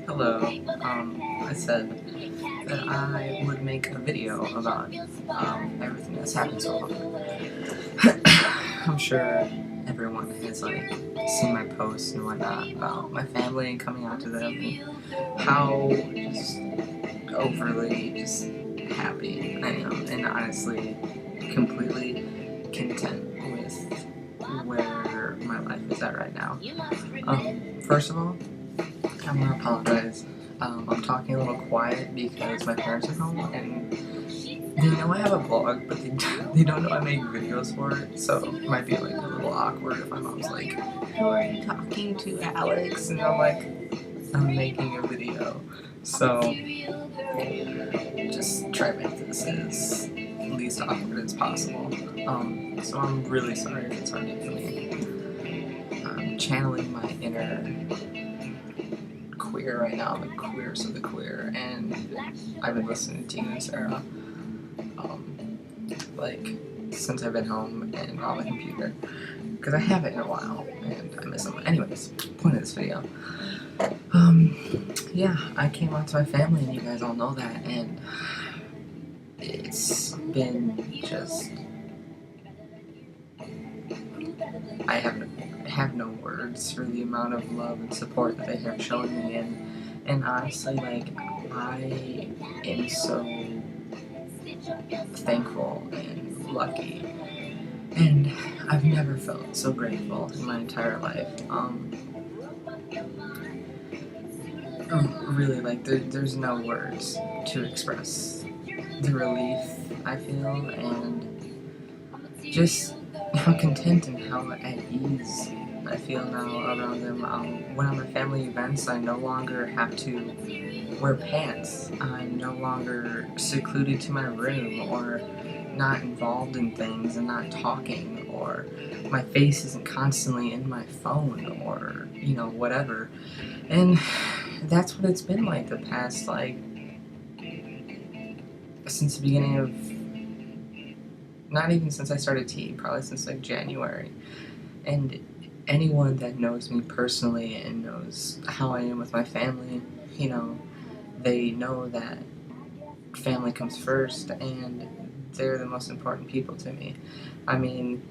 Hello. I said that I would make a video about everything that's happened so far. I'm sure everyone has seen my posts and whatnot about my family and coming out to them and how just overly just happy I am and honestly completely content with where my life is at right now. First of all, I want to apologize. I'm talking a little quiet because my parents are home and they know I have a blog, but they don't know I make videos for it, so it might be a little awkward if my mom's like, "Who are you talking to, Alex?" And I'm like, "I'm making a video." So just try to make this as least awkward as possible. So I'm really sorry if it's hard to hear me. I'm channeling my inner queer right now. I'm the queerest of the queer, and I've been listening to Tina and Sarah, since I've been home and on my computer, because I haven't in a while, and I miss them. Anyways, point of this video. Yeah, I came out to my family, and you guys all know that, and it's been just, I have no words for the amount of love and support that they have shown me, and honestly, I am so thankful and lucky, and I've never felt so grateful in my entire life. Really, there's no words to express the relief I feel, and just how content and how at ease I feel now around them. When I'm at family events, I no longer have to wear pants. I'm no longer secluded to my room or not involved in things and not talking, or my face isn't constantly in my phone, or whatever. And that's what it's been like the past, since the beginning of, not even since I started T, probably since January. And anyone that knows me personally and knows how I am with my family, they know that family comes first, and they're the most important people to me. I mean,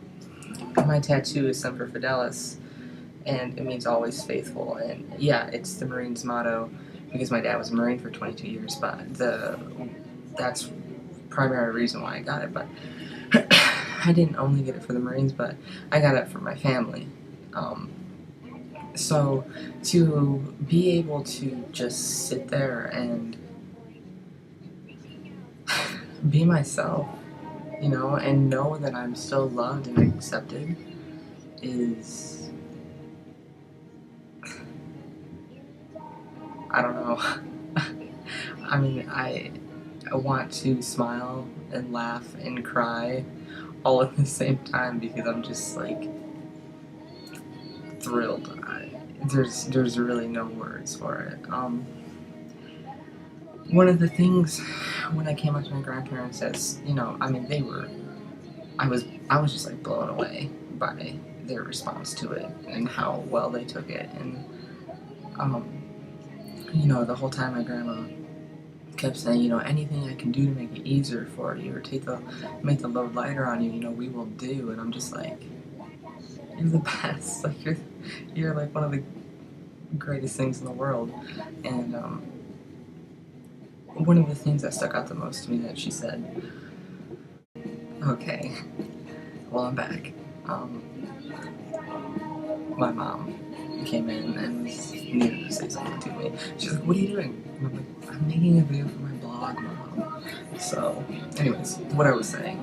my tattoo is Semper Fidelis, and it means always faithful, and yeah, it's the Marines motto because my dad was a Marine for 22 years, but that's primary reason why I got it. But I didn't only get it for the Marines, but I got it for my family. So to be able to just sit there and be myself, and know that I'm still loved and accepted is, I don't know. I mean, I want to smile and laugh and cry all at the same time because I'm just thrilled. There's really no words for it. One of the things when I came up to my grandparents, as I was just blown away by their response to it and how well they took it, and the whole time my grandma kept saying, anything I can do to make it easier for you or make the load lighter on you, we will do. And I'm just like, you're the best. You're one of the greatest things in the world. And one of the things that stuck out the most to me that she said, okay, well, I'm back. My mom came in and needed to say something to me. She's like, what are you doing? And I'm like, I'm making a video for my blog, Mom. So, anyways, what I was saying,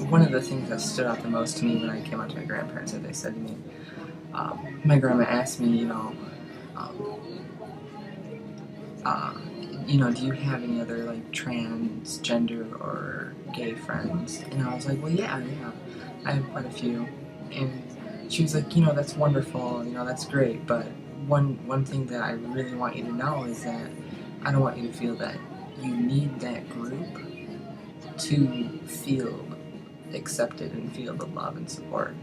one of the things that stood out the most to me when I came out to my grandparents, that they said to me, my grandma asked me, do you have any other transgender or gay friends? And I was like, well, yeah, I have quite a few. And she was like, that's wonderful, that's great, but one thing that I really want you to know is that I don't want you to feel that you need that group to feel accepted and feel the love and support.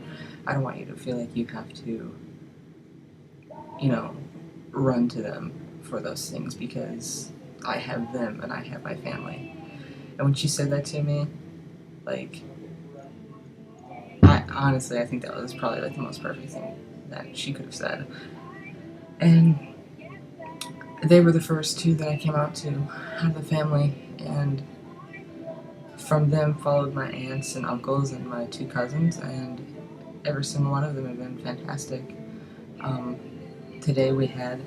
I don't want you to feel like you have to, run to them for those things because I have them and I have my family. And when she said that to me, like, I think that was probably like the most perfect thing that she could have said. And they were the first two that I came out to out of the family, and from them followed my aunts and uncles and my two cousins, and every single one of them have been fantastic. Today we had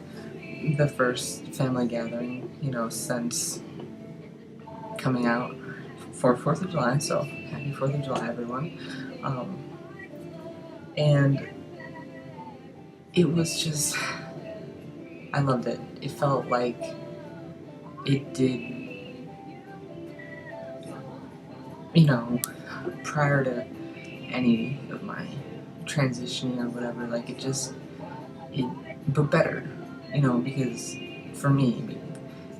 the first family gathering, since coming out for 4th of July, so happy 4th of July, everyone. And it was just, I loved it. It felt like it did, prior to any of my transitioning or whatever, like but better, because for me,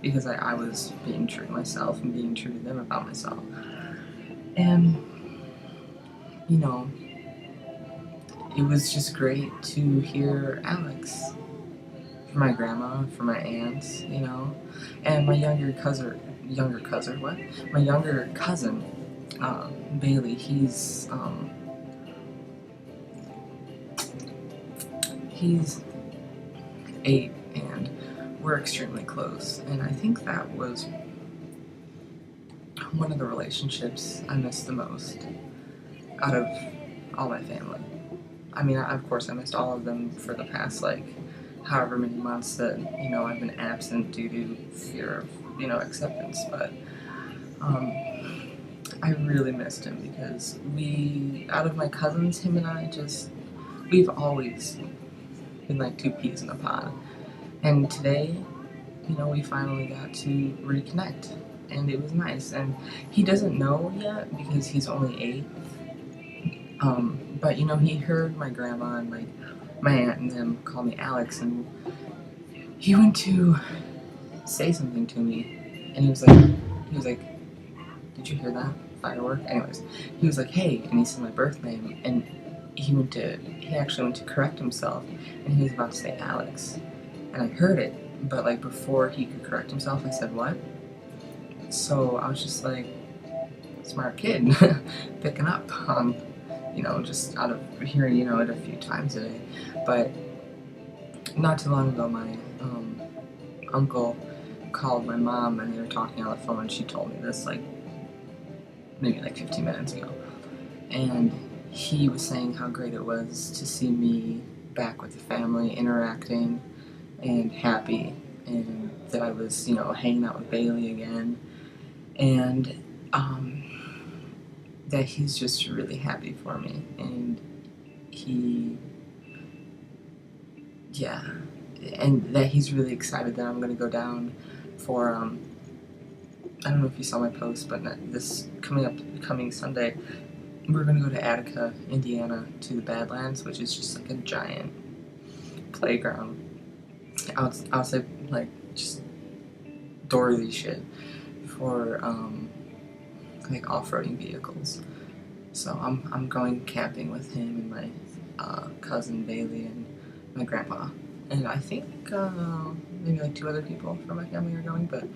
because I was being true to myself and being true to them about myself. And, it was just great to hear Alex from my grandma, from my aunts, and my younger cousin, what? My younger cousin, Bailey, he's 8, and we're extremely close, and I think that was one of the relationships I miss the most out of all my family. I mean, of course, I missed all of them for the past, however many months that, I've been absent due to fear of, acceptance, but I really missed him because out of my cousins, him and I we've always been like two peas in a pod. And today, we finally got to reconnect, and it was nice. And he doesn't know yet because he's only 8. But he heard my grandma and my aunt and them call me Alex, and he went to say something to me, and he was like, "Did you hear that firework?" Anyways, he was like, "Hey," and he said my birth name, and he actually went to correct himself, and he was about to say Alex, and I heard it, but before he could correct himself, I said what? So I was just like, smart kid, picking up on, just out of hearing, it a few times a day. But not too long ago, my uncle called my mom, and they were talking on the phone, and she told me this, maybe 15 minutes ago. And he was saying how great it was to see me back with the family, interacting, and happy, and that I was, hanging out with Bailey again, and that he's just really happy for me, and and that he's really excited that I'm going to go down for, I don't know if you saw my post, but this coming Sunday, we're going to go to Attica, Indiana, to the Badlands, which is just a giant playground outside, just Dorothy shit for off-roading vehicles. So I'm going camping with him and my cousin Bailey and my grandpa, and I think maybe 2 other people from my family are going, but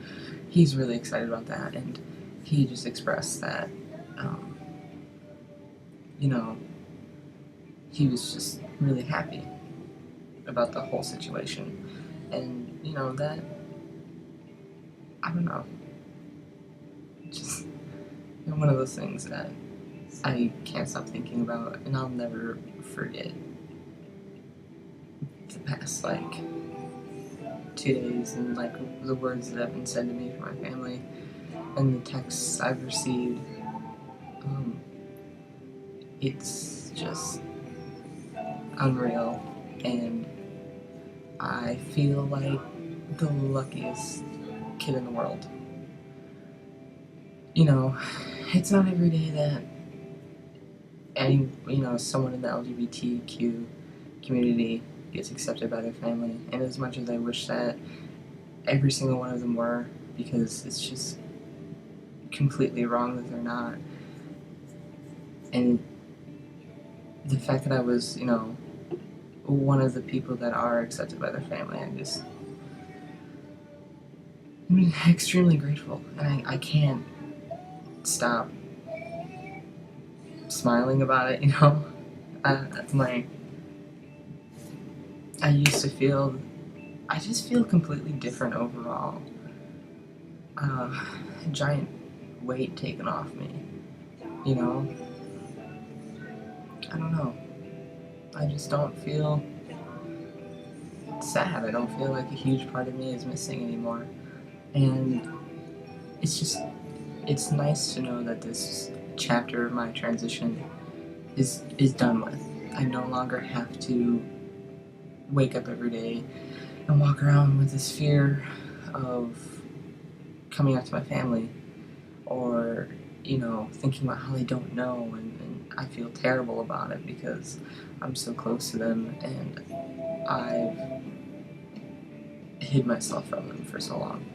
he's really excited about that, and he just expressed that he was just really happy about the whole situation, and that, I don't know, just one of those things that I can't stop thinking about, and I'll never forget the past 2 days, and the words that have been said to me from my family and the texts I've received. It's just unreal, and I feel like the luckiest kid in the world. It's not every day that someone in the LGBTQ community gets accepted by their family, and as much as I wish that every single one of them were, because it's just completely wrong that they're not, and the fact that I was, one of the people that are accepted by their family, I'm extremely grateful, and I can't stop smiling about it, you know? I used to feel, I just feel completely different overall. A giant weight taken off me, you know? I don't know. I just don't feel sad. I don't feel like a huge part of me is missing anymore. And it's nice to know that this chapter of my transition is done with. I no longer have to wake up every day and walk around with this fear of coming out to my family, or, you know, thinking about how they don't know, and I feel terrible about it because I'm so close to them and I've hid myself from them for so long.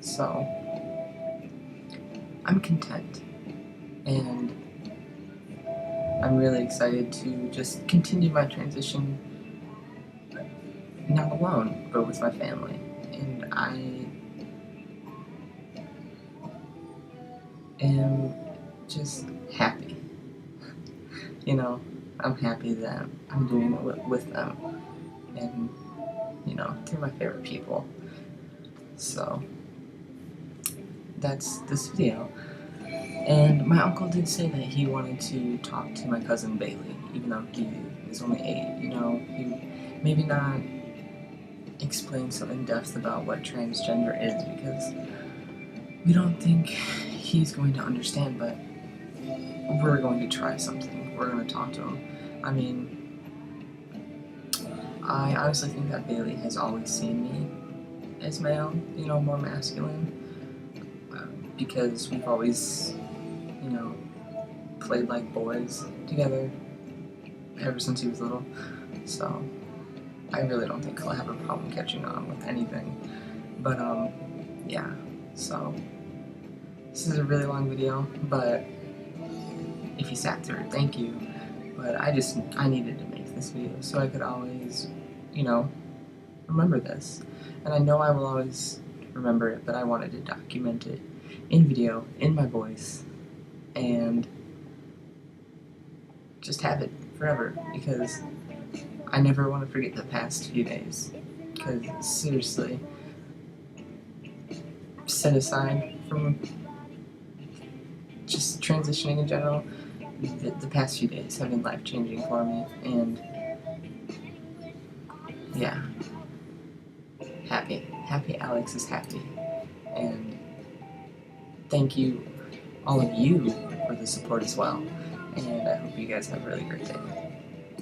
So I'm content, and I'm really excited to just continue my transition, not alone, but with my family. And I am just happy. You know, I'm happy that I'm doing it with them, and, you know, they're my favorite people. So that's this video. And my uncle did say that he wanted to talk to my cousin Bailey, even though he is only 8, you know, he maybe not explain so in depth about what transgender is, because we don't think he's going to understand, but we're going to try something. We're going to talk to him. I mean, I honestly think that Bailey has always seen me as male, you know, more masculine, because we've always, you know, played like boys together ever since he was little. So I really don't think he'll have a problem catching on with anything. But yeah, so this is a really long video, but if you sat through it, thank you. But I needed to make this video so I could always, you know, remember this. And I know I will always remember it, but I wanted to document it in video, in my voice, and just have it forever, because I never want to forget the past few days. Because seriously, set aside from just transitioning in general, the past few days have been life-changing for me, and yeah, happy Alex is happy, and thank you, all of you, for the support as well, and I hope you guys have a really great day.